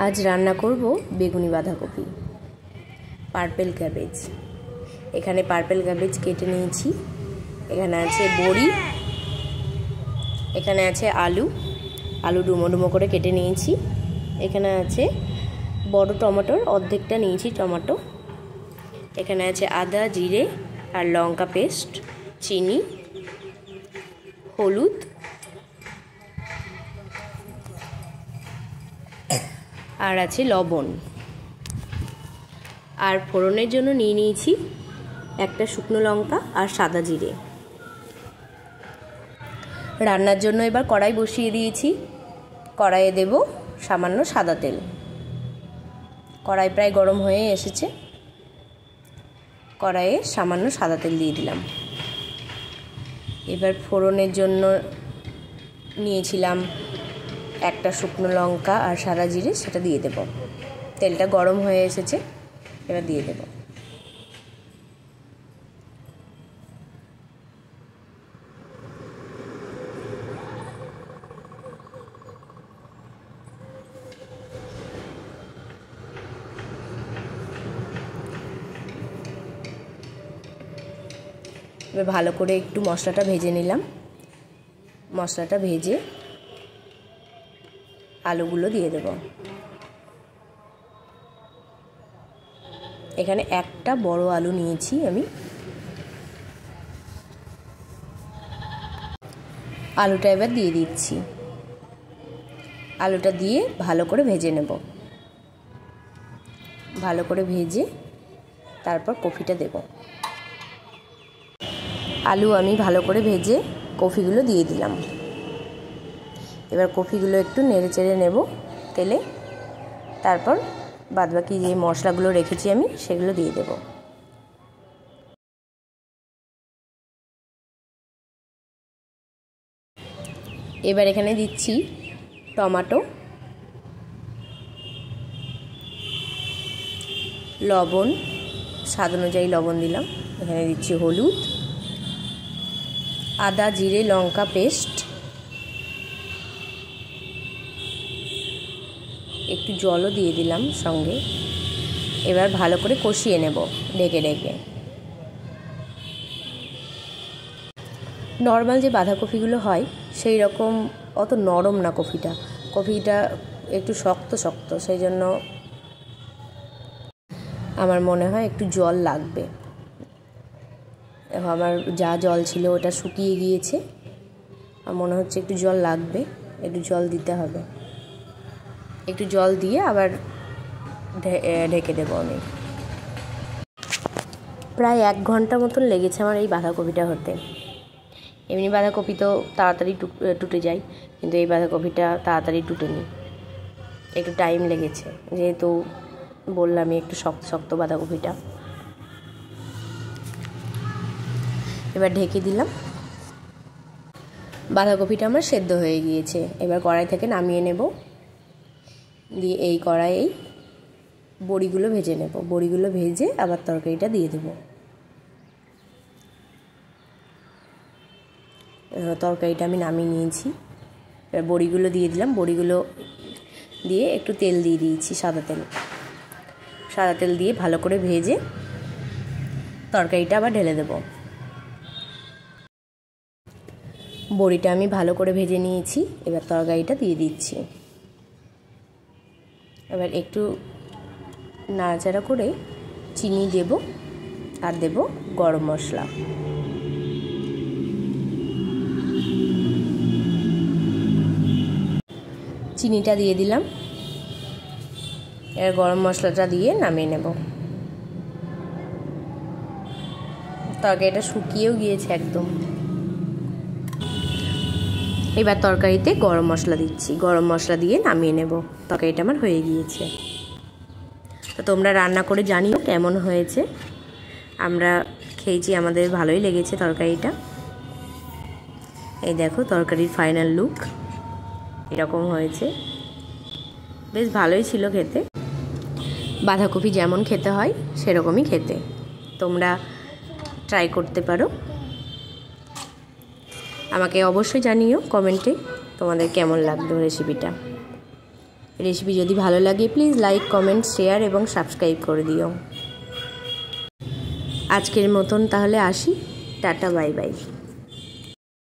আজ রান্না করব বেগুনি বাঁধাকপি, পার্পেল ক্যাবেজ। এখানে পার্পেল ক্যাবেজ কেটে নিয়েছি। এখানে আছে বড়ি, এখানে আছে আলু ডুমো ডুমো করে কেটে নিয়েছি। এখানে আছে বড় টমেটোর অর্ধেকটা নিয়েছি টমেটো। এখানে আছে আদা, জিরে আর লঙ্কা পেস্ট, চিনি, হলুদ, আর আছে লবণ। আর ফোড়নের জন্য নিয়ে নিয়েছি একটা শুকনো লঙ্কা আর সাদা জিরে। রান্নার জন্য এবার কড়াই বসিয়ে দিয়েছি। কড়াইয়ে দেব সামান্য সাদা তেল। কড়াই প্রায় গরম হয়ে এসেছে। কড়াইয়ে সামান্য সাদা তেল দিয়ে দিলাম। এবার ফোড়নের জন্য নিয়েছিলাম একটা শুকনো লঙ্কা আর সাদা জিরে, সেটা দিয়ে দেব। তেলটা গরম হয়ে এসেছে, এবার দিয়ে দেব। এবার ভালো করে একটু মশলাটা ভেজে নিলাম। মশলাটা ভেজে আলুগুলো দিয়ে দেব। এখানে একটা বড় আলু নিয়েছি আমি। আলুটা এবার দিয়ে দিচ্ছি। আলুটা দিয়ে ভালো করে ভেজে নেব। ভালো করে ভেজে তারপর কফিটা দেব। আলু আমি ভালো করে ভেজে কফিগুলো দিয়ে দিলাম। এবার কফিগুলো একটু নেড়ে চেড়ে নেব তেলে। তারপর বাদবাকি যে মশলাগুলো রেখেছি আমি, সেগুলো দিয়ে দেব। এবার এখানে দিচ্ছি টমেটো, লবণ, স্বাদ অনুযায়ী লবণ দিলাম। এখানে দিচ্ছি হলুদ, আদা, জিরে, লঙ্কা পেস্ট, একটু জলও দিয়ে দিলাম সঙ্গে। এবার ভালো করে কষিয়ে নেব ঢেকে ঢেকে। নর্মাল যে বাঁধাকপিগুলো হয় সেই রকম অত নরম না কফিটা একটু শক্ত শক্ত, সেই জন্য আমার মনে হয় একটু জল লাগবে। আমার যা জল ছিল ওটা শুকিয়ে গিয়েছে। আর মনে হচ্ছে একটু জল লাগবে, একটু জল দিতে হবে। একটু জল দিয়ে আবার ঢেকে দেবো আমি। প্রায় 1 ঘন্টা মতন লেগেছে আমার এই বাঁধাকপিটা হতে। এমনি বাঁধাকপি তো তাড়াতাড়ি টুটে যায়, কিন্তু এই বাঁধাকপিটা তাড়াতাড়ি টুটেনি, একটু টাইম লেগেছে। যেহেতু বললামই একটু শক্ত শক্ত বাঁধাকপিটা। এবার ঢেকে দিলাম। বাঁধাকপিটা আমার সেদ্ধ হয়ে গিয়েছে। এবার কড়াই থেকে নামিয়ে নেব। দিয়ে এই কড়াইয়েই বড়িগুলো ভেজে নেব। বড়িগুলো ভেজে আবার তরকারিটা দিয়ে দেব। তরকারিটা আমি নামিয়ে নিয়েছি। এবার বড়িগুলো দিয়ে দিলাম। বড়িগুলো দিয়ে একটু তেল দিয়ে দিয়েছি, সাদা তেল দিয়ে ভালো করে ভেজে তরকারিটা আবার ঢেলে দেব। বড়িটা আমি ভালো করে ভেজে নিয়েছি। এবার তরকারিটা দিয়ে দিচ্ছি। এবার একটু নাড়াচাড়া করে চিনি দেব আর দেব গরম মশলা। চিনিটা দিয়ে দিলাম। এবার গরম মশলাটা দিয়ে নামিয়ে নেব। তরকারিটা শুকিয়েও গিয়েছে একদম। এবার তরকারিতে গরম মশলা দিচ্ছি। গরম মশলা দিয়ে নামিয়ে নেব। তরকারিটা আমার হয়ে গিয়েছে। তো তোমরা রান্না করে জানিও কেমন হয়েছে। আমরা খেয়েছি, আমাদের ভালোই লেগেছে তরকারিটা। এই দেখো তরকারির ফাইনাল লুক এরকম হয়েছে। বেশ ভালোই ছিল খেতে। বাঁধাকপি যেমন খেতে হয় সেরকমই খেতে। তোমরা ট্রাই করতে পারো। আমাকে অবশ্যই জানিও কমেন্টে তোমাদের কেমন লাগলো রেসিপিটা। রেসিপি যদি ভালো লাগে প্লিজ লাইক, কমেন্ট, শেয়ার এবং সাবস্ক্রাইব করে দিও। আজকের মতন তাহলে আসি, টাটা, বাই বাই।